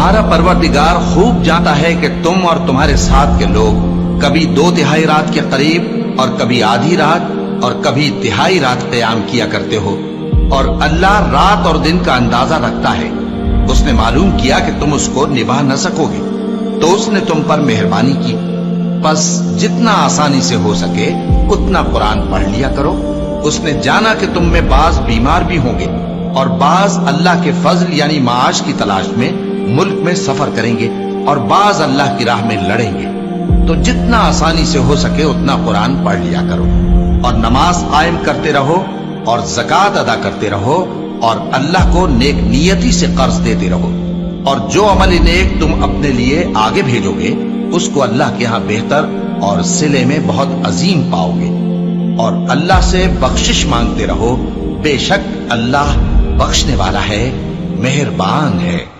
तुम्हारा परवरदिगार खूब जानता है कि तुम और तुम्हारे साथ के लोग कभी 2/3 रात के करीब और कभी आधी रात और कभी तिहाई रात क़याम किया करते हो, और अल्लाह रात और दिन का अंदाजा रखता है। उसने मालूम किया कि तुम उसको निभा न सकोगे, तो उसने तुम पर मेहरबानी की। बस जितना आसानी से हो सके उतना कुरान पढ़ लिया करो। उसने जाना कि तुम में बाज बीमार भी होंगे और बाज अल्लाह के फजल यानी माश की तलाश में मुल्क में सफर करेंगे और बाज अल्लाह की राह में लड़ेंगे। तो जितना आसानी से हो सके उतना कुरान पढ़ लिया करो और नमाज कायम करते रहो और ज़कात अदा करते रहो और अल्लाह को नेक नियति से कर्ज देते रहो। और जो अमल नेक तुम अपने लिए आगे भेजोगे उसको अल्लाह के यहाँ बेहतर और सिले में बहुत अजीम पाओगे। और अल्लाह से बख्शिश मांगते रहो, बेशक अल्लाह बख्शने वाला है, मेहरबान है।